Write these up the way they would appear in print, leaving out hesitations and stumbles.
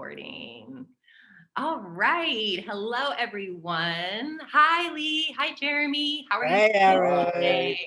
recording. All right. Hello, everyone. Hi, Lee. Hi, Jeremy. How are you Hey, doing Erin. today?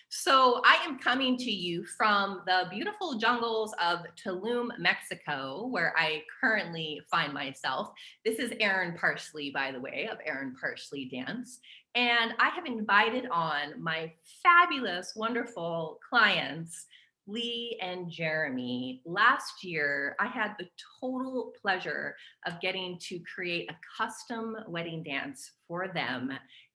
So I am coming to you from the beautiful jungles of Tulum, Mexico, where I currently find myself. This is Erin Parsley, by the way, of Erin Parsley Dance. And I have invited on my fabulous, wonderful clients, Lee and Jeremy. Last year, I had the total pleasure of getting to create a custom wedding dance for them.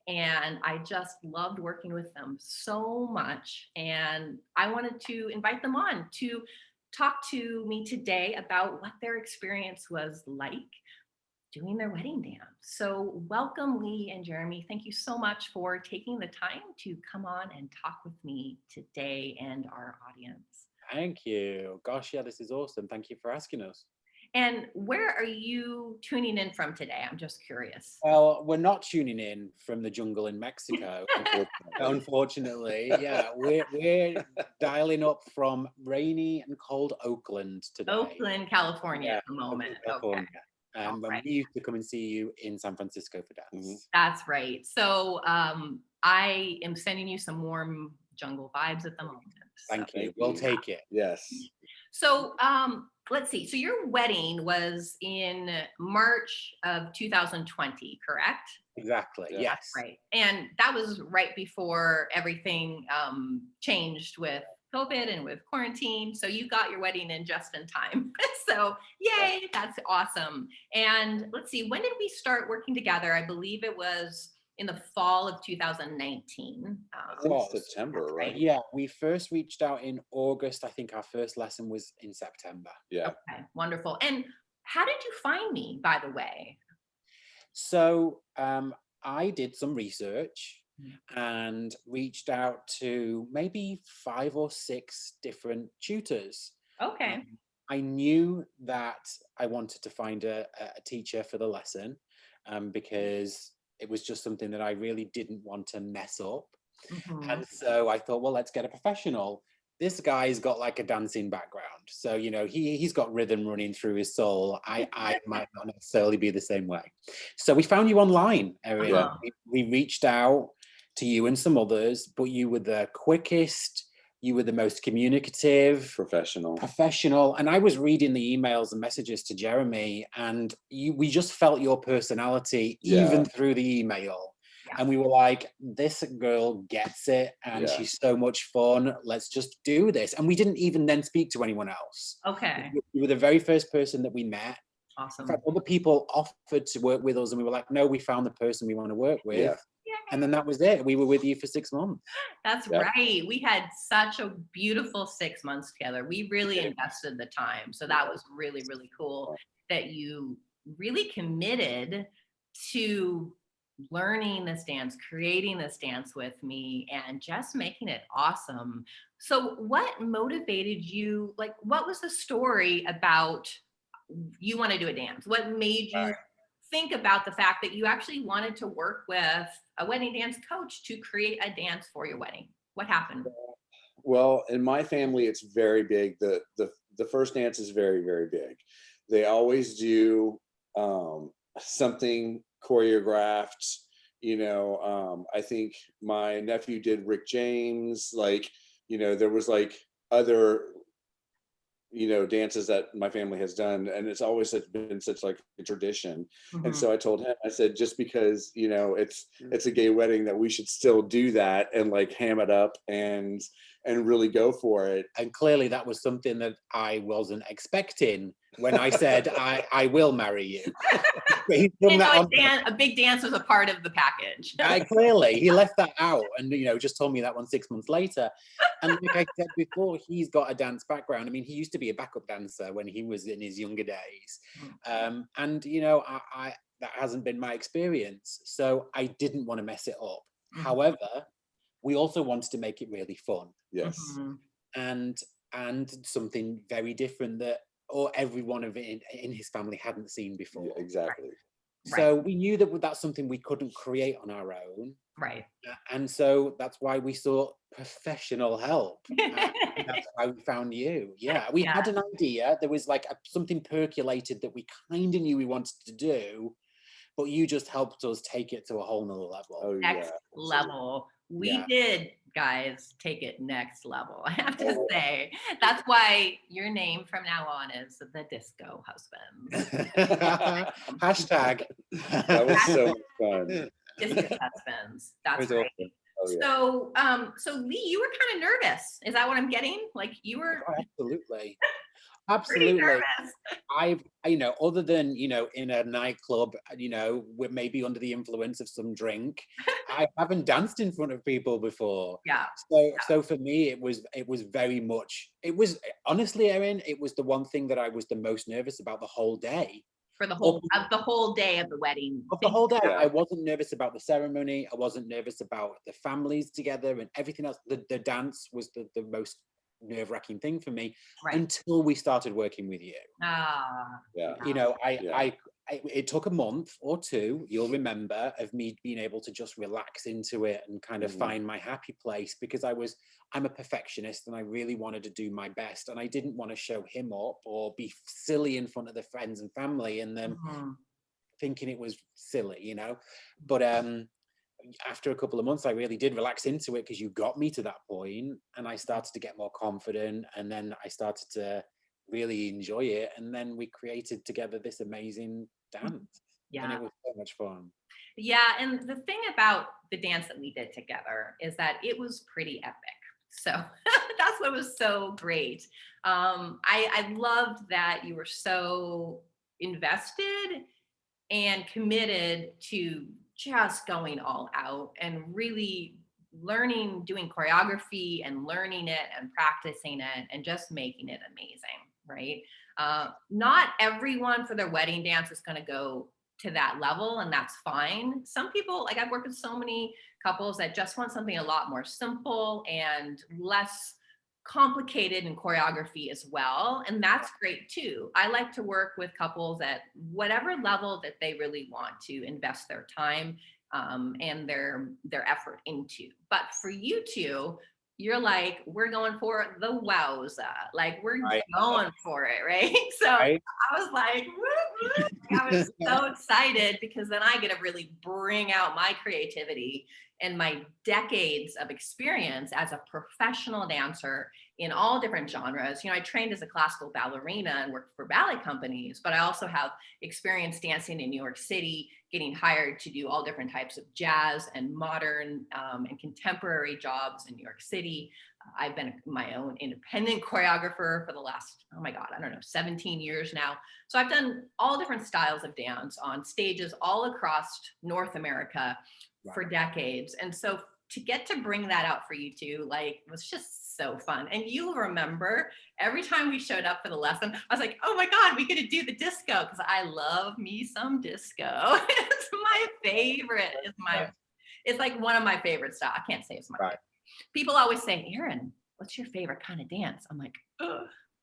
And I just loved working with them so much. And I wanted to invite them on to talk to me today about what their experience was like doing their wedding dance. So welcome, Lee and Jeremy. Thank you so much for taking the time to come on and talk with me today and our audience. Thank you. Gosh, yeah, this is awesome. Thank you for asking us. And where are you tuning in from today? I'm just curious. Well, we're not tuning in from the jungle in Mexico, unfortunately. Yeah, we're dialing up from rainy and cold Oakland today. Oakland, California Yeah, at the moment. Oakland, California. Okay. All When right. we used to come and see you in San Francisco for dance. That's right. So I am sending you some warm jungle vibes at the moment. Thank you. We'll take it. Yes. So let's see. So your wedding was in March of 2020, correct? Exactly. Yeah. Yes. Right. And that was right before everything changed with COVID and with quarantine. So you got your wedding in just in time. So yay, that's awesome. And let's see, when did we start working together? I believe it was in the fall of 2019. I think September, right? Yeah, we first reached out in August. I think our first lesson was in September. Yeah. Okay, wonderful. And how did you find me, by the way? So I did some research and reached out to maybe 5 or 6 different tutors. Okay. I knew that I wanted to find a teacher for the lesson because it was just something that I really didn't want to mess up. Mhm. And so I thought, well, let's get a professional. This guy's got like a dancing background. So, you know, he's got rhythm running through his soul. I might not necessarily be the same way. So we found you online, Erin. Uh-huh. We reached out to you and some others, but you were the quickest, you were the most communicative, professional. And I was reading the emails and messages to Jeremy, and we just felt your personality even through the email. Yeah. And we were like, this girl gets it and she's so much fun. Let's just do this. And we didn't even then speak to anyone else. Okay. You were the very first person that we met. Awesome. In fact, other people offered to work with us and we were like, no, we found the person we want to work with. Yeah. And then that was it. We were with you for 6 months. That's right. We had such a beautiful 6 months together. We really invested the time. So that was really, really cool that you really committed to learning this dance, creating this dance with me, and just making it awesome. So what motivated you? Like, what was the story about you want to do a dance? What made you think about the fact that you actually wanted to work with a wedding dance coach to create a dance for your wedding? What happened? Well, in my family, it's very big. The first dance is very, very big. They always do something choreographed. You know, I think my nephew did Rick James. Like, you know, there was like other, you know, dances that my family has done, and it's always been such like a tradition. And so I told him, I said, just because, you know, it's a gay wedding, that we should still do that and like ham it up and really go for it. And clearly that was something that I wasn't expecting when I said I will marry you. A big dance was a part of the package. Clearly, he left that out and, you know, just told me that one 6 months later. And like I said before, he's got a dance background. I mean, he used to be a backup dancer when he was in his younger days. And, you know, I that hasn't been my experience. So I didn't want to mess it up. However, we also wanted to make it really fun. Yes. And something very different that everyone of it in his family hadn't seen before. Yeah, exactly. So we knew that that's something we couldn't create on our own. Right. And so that's why we sought professional help. And that's why we found you. Yeah, we Yeah. had an idea. There was like something percolated that we kind of knew we wanted to do, but you just helped us take it to a whole nother level. Oh yeah. Next level. We Yeah. did, guys, take it next level. I have to Oh. say. That's why your name from now on is the Disco Husbands. Hashtag. That was so much fun. Disco Husbands. That's was right. awesome. Oh yeah. So Lee, you were kind of nervous. Is that what I'm getting? Like you were Oh, absolutely. pretty Absolutely. nervous. I've, other than, in a nightclub, with maybe under the influence of some drink, I haven't danced in front of people before. Yeah. So for me, it was very much, honestly, Erin, it was the one thing that I was the most nervous about the whole day. For the Up whole day of the wedding. of the whole day. Yeah. I wasn't nervous about the ceremony. I wasn't nervous about the families together and everything else. The dance was the most nerve-wracking thing for me Right. until we started working with you. Ah. Yeah. It took a month or two, you'll remember, of me being able to just relax into it and kind of find my happy place, because I'm a perfectionist and I really wanted to do my best, and I didn't want to show him up or be silly in front of the friends and family and them thinking it was silly. But after a couple of months, I really did relax into it, because you got me to that point, and I started to get more confident, and then I started to really enjoy it, and then we created together this amazing dance. And Yeah. it was so much fun. Yeah. And the thing about the dance that we did together is that it was pretty epic. So that's what was so great. I loved that you were so invested and committed to just going all out and really learning, doing choreography and learning it and practicing it and just making it amazing, right? Not everyone for their wedding dance is going to go to that level, and that's fine. Some people, like I've worked with so many couples that just want something a lot more simple and less complicated in choreography as well, and that's great too. I like to work with couples at whatever level that they really want to invest their time and their effort into. But for you two, you're like, we're going for the wowza, like we're Right. going for it, right? So Right. I was like, woo, woo. I was so excited, because then I get to really bring out my creativity and my decades of experience as a professional dancer in all different genres. I trained as a classical ballerina and worked for ballet companies, but I also have experience dancing in New York City, getting hired to do all different types of jazz and modern and contemporary jobs in New York City. I've been my own independent choreographer for the last, 17 years now. So I've done all different styles of dance on stages all across North America for decades. And so to get to bring that out for you two, like, was just so fun. And you'll remember every time we showed up for the lesson, I was like, oh my God, we get to do the disco, because I love me some disco. It's my favorite. It's like one of my favorite styles. I can't say it's my favorite. People always say, Erin, what's your favorite kind of dance? I'm like,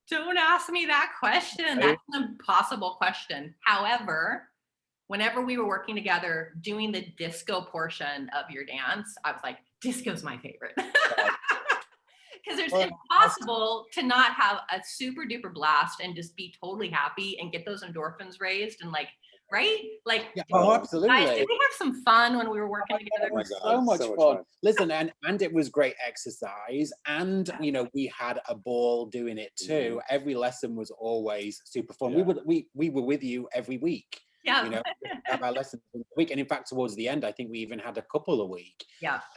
don't ask me that question. That's an impossible question. However, whenever we were working together doing the disco portion of your dance, I was like, disco's my favorite. Because it's impossible to not have a super duper blast and just be totally happy and get those endorphins raised and right? Like, absolutely. Guys, did we have some fun when we were working together? It was so much fun. Listen, and it was great exercise, and we had a ball doing it too. Every lesson was always super fun. We were with you every week. Yeah. Have our lessons a week, and in fact, towards the end, I think we even had a couple a week.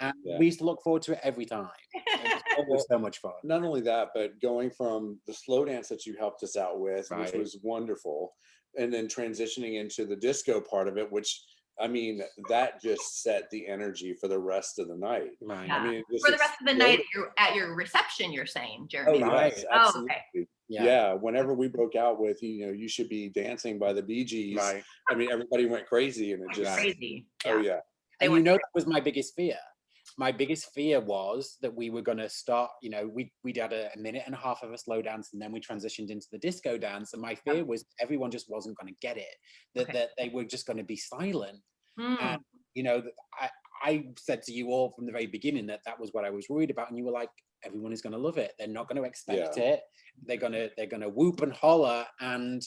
And we used to look forward to it every time. It was always so much fun. Not only that, but going from the slow dance that you helped us out with, which was wonderful, and then transitioning into the disco part of it, which, I mean, that just set the energy for the rest of the night. Right. Yeah. I mean, for the rest of the night at your reception, you're saying, Jeremy? Oh, yes, absolutely. Oh, okay. Yeah. Whenever we broke out with, you should be dancing by the Bee Gees. Right. I mean, everybody went crazy, and it just crazy. Oh yeah. And that was my biggest fear. My biggest fear was that we were going to start, we'd had a minute and a half of a slow dance, and then we transitioned into the disco dance. And my fear was everyone just wasn't going to get it, that they were just going to be silent. And, I said to you all from the very beginning that was what I was worried about, and you were like, everyone is going to love it. They're not going to expect it. They're gonna whoop and holler. And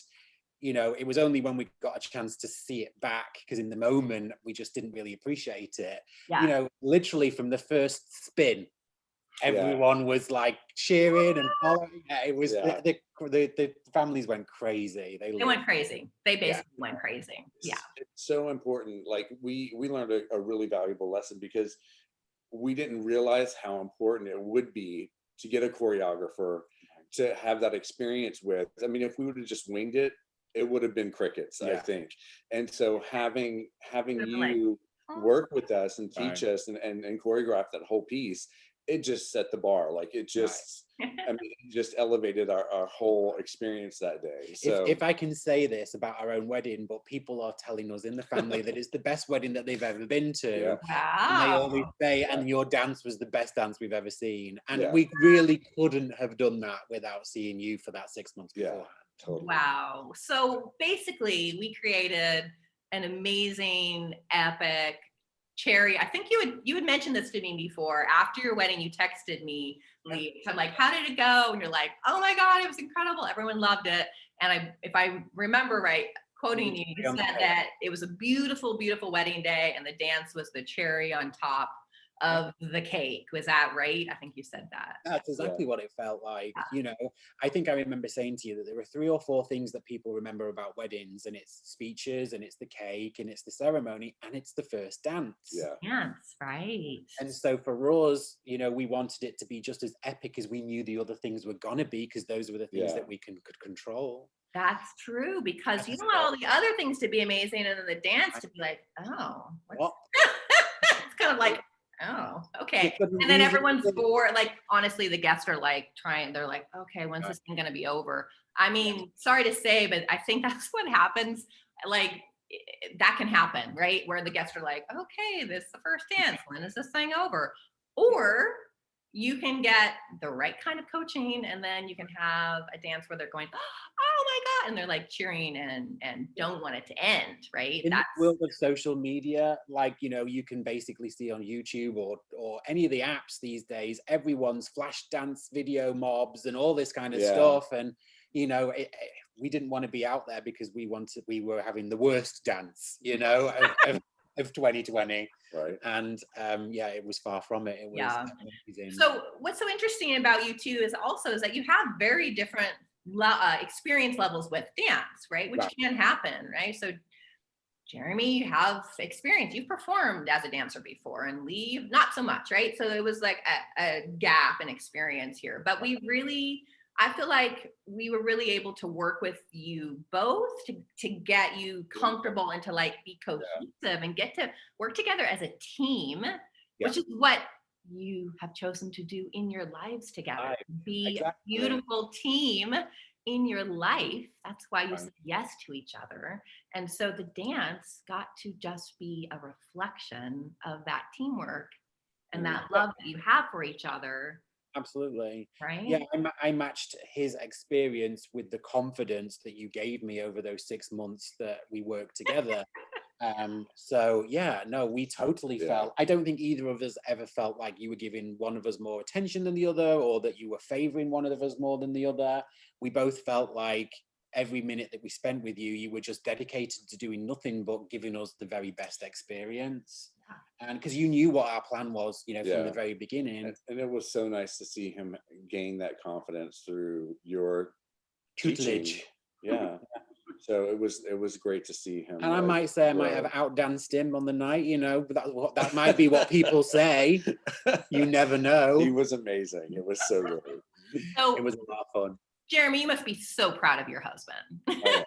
it was only when we got a chance to see it back, because in the moment we just didn't really appreciate it. Literally from the first spin, everyone was like cheering and hollering. It was the families went crazy. They went crazy. They basically went crazy. It's so important. Like we learned a really valuable lesson, because we didn't realize how important it would be to get a choreographer to have that experience with. I mean, if we would have just winged it, it would have been crickets, I think. And so having you work with us and teach us and choreograph that whole piece, it just set the bar. Like it just, I mean, it just elevated our whole experience that day. So if I can say this about our own wedding, but people are telling us in the family that it's the best wedding that they've ever been to. And they always say, and your dance was the best dance we've ever seen. And we really couldn't have done that without seeing you for that 6 months beforehand. Totally. Wow. So basically we created an amazing, epic cherry. I think you had mentioned this to me before. After your wedding, you texted me, Lee. I'm like, how did it go? And you're like, oh my God, it was incredible. Everyone loved it. And if I remember right, quoting you, you said that it was a beautiful, beautiful wedding day, and the dance was the cherry on top of the cake. Was that right? I think you said that. That's exactly what it felt like. I think I remember saying to you that there were 3 or 4 things that people remember about weddings, and it's speeches, and it's the cake, and it's the ceremony, and it's the first dance. Dance, right. And so for us, we wanted it to be just as epic as we knew the other things were gonna be, because those were the things that we could control. That's true, because you don't want all the other things to be amazing and then the dance to be like, oh, what? It's kind of like, oh, okay. And then everyone's bored. Like, honestly, the guests are like they're like, okay, when's this thing gonna be over? I mean, sorry to say, but I think that's what happens. Like, that can happen, right? Where the guests are like, okay, this is the first dance. When is this thing over? Or you can get the right kind of coaching, and then you can have a dance where they're going, oh my God, and they're like cheering and don't want it to end, right? In the world of social media, like, you can basically see on YouTube or any of the apps these days, everyone's flash dance video mobs and all this kind of stuff. And, we didn't want to be out there, because we were having the worst dance, of 2020. Right. And it was far from it. It was amazing. So what's so interesting about you too is that you have very different experience levels with dance, right? Which can happen, right? So Jeremy, you have experience. You've performed as a dancer before, and Lee, not so much, right? So it was like a gap in experience here. But I feel like we were really able to work with you both to get you comfortable and to like be cohesive and get to work together as a team, which is what you have chosen to do in your lives together. Be a beautiful team in your life. That's why you said yes to each other. And so the dance got to just be a reflection of that teamwork and that love that you have for each other. Absolutely. Right. Yeah, I matched his experience with the confidence that you gave me over those 6 months that we worked together. We totally felt, I don't think either of us ever felt like you were giving one of us more attention than the other, or that you were favoring one of us more than the other. We both felt like every minute that we spent with you, you were just dedicated to doing nothing but giving us the very best experience. And because you knew what our plan was, from the very beginning. And it was so nice to see him gain that confidence through your tutelage. Yeah. So it was great to see him. And I might say I might have outdanced him on the night, but that might be what people say. You never know. He was amazing. It was so good. It was a lot of fun. Jeremy, you must be so proud of your husband. Oh,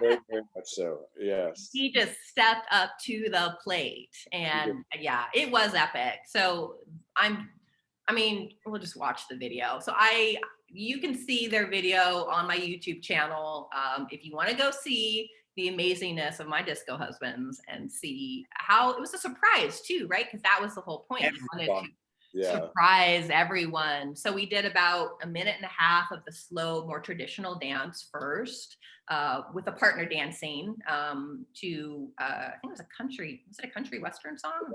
very, very much so. Yes. He just stepped up to the plate, and it was epic. So we'll just watch the video. So you can see their video on my YouTube channel. If you want to go see the amazingness of my disco husbands and see how it was a surprise too, right? Because that was the whole point. surprise everyone. So we did about a minute and a half of the slow, more traditional dance first, with a partner dancing to I think it was a country western song?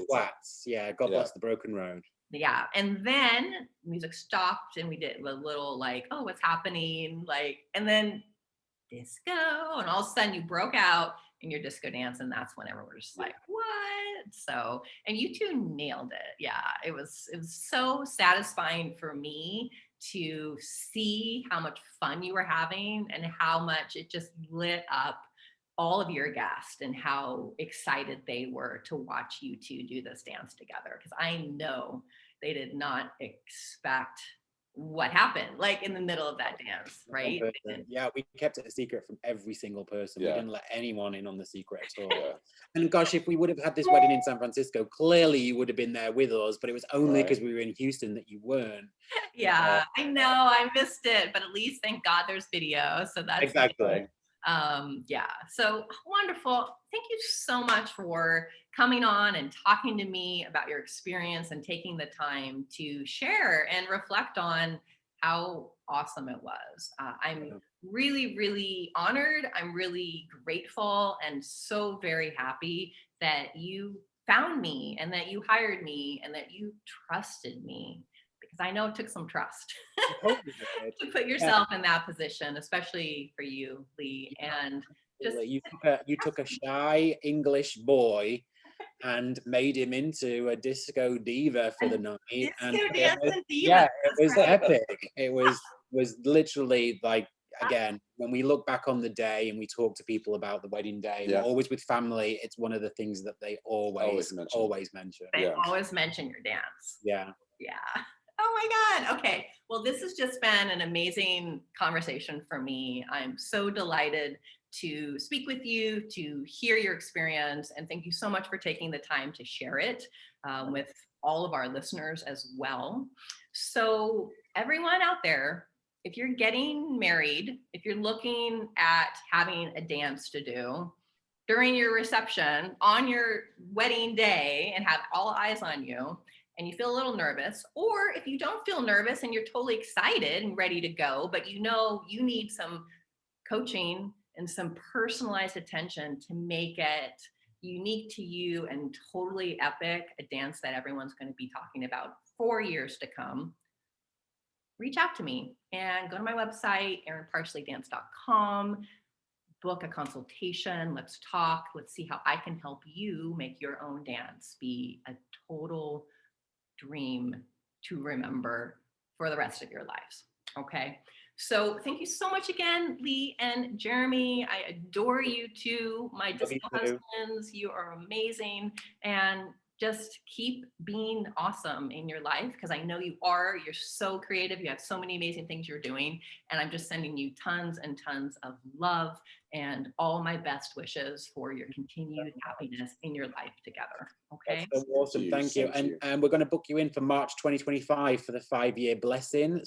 Flats, yeah, God Bless the Broken Road. Yeah, and then music stopped and we did a little like, oh, what's happening? Like, and then disco, and all of a sudden you broke out in your disco dance, and that's when everyone was just like, what? So, and you two nailed it. Yeah, it was so satisfying for me to see how much fun you were having and how much it just lit up all of your guests and how excited they were to watch you two do this dance together, because I know they did not expect what happened like in the middle of that dance, right? Yeah, we kept it a secret from every single person. We didn't let anyone in on the secret at all. Yeah. And gosh, if we would have had this wedding in San Francisco, clearly you would have been there with us, but it was only because we were in Houston that you weren't. Yeah, I know, I missed it, but at least thank God there's video, so that's exactly. yeah, so wonderful. Thank you so much for coming on and talking to me about your experience and taking the time to share and reflect on how awesome it was. I'm really, really honored. I'm really grateful and so very happy that you found me and that you hired me and that you trusted me, because I know it took some trust to put yourself in that position, especially for you, Lee. And just you took a shy English boy and made him into a disco diva for the night. And it was epic. It was literally like, again, when we look back on the day and we talk to people about the wedding day, always with family, it's one of the things that they always mention. They always mention your dance. Yeah. Oh my God. Okay. Well, this has just been an amazing conversation for me. I'm so delighted to speak with you, to hear your experience, and thank you so much for taking the time to share it with all of our listeners as well. So everyone out there, if you're getting married, if you're looking at having a dance to do during your reception on your wedding day and have all eyes on you, and you feel a little nervous, or if you don't feel nervous and you're totally excited and ready to go, but you know you need some coaching and some personalized attention to make it unique to you and totally epic, a dance that everyone's going to be talking about for years to come, reach out to me and go to my website, erinparsleydance.com, book a consultation. Let's talk. Let's see how I can help you make your own dance be a total dream to remember for the rest of your lives. Okay. So thank you so much again, Lee and Jeremy. I adore you too, my disco husbands. You are amazing. And just keep being awesome in your life, because I know you are. You're so creative. You have so many amazing things you're doing. And I'm just sending you tons and tons of love and all my best wishes for your continued happiness in your life together. Okay. That's so awesome. Thank you. And we're going to book you in for March 2025 for the 5-year blessing.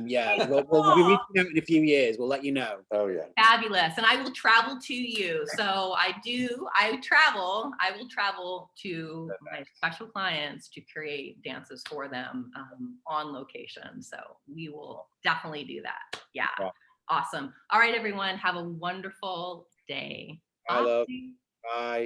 Yes! So we'll be reaching out in a few years. We'll let you know. Oh yeah. Fabulous. And I will travel to you. So I will travel to my special clients to create dances for them on location. So we will definitely do that. Yeah. Wow. Awesome. All right, everyone. Have a wonderful day. Bye. Bye.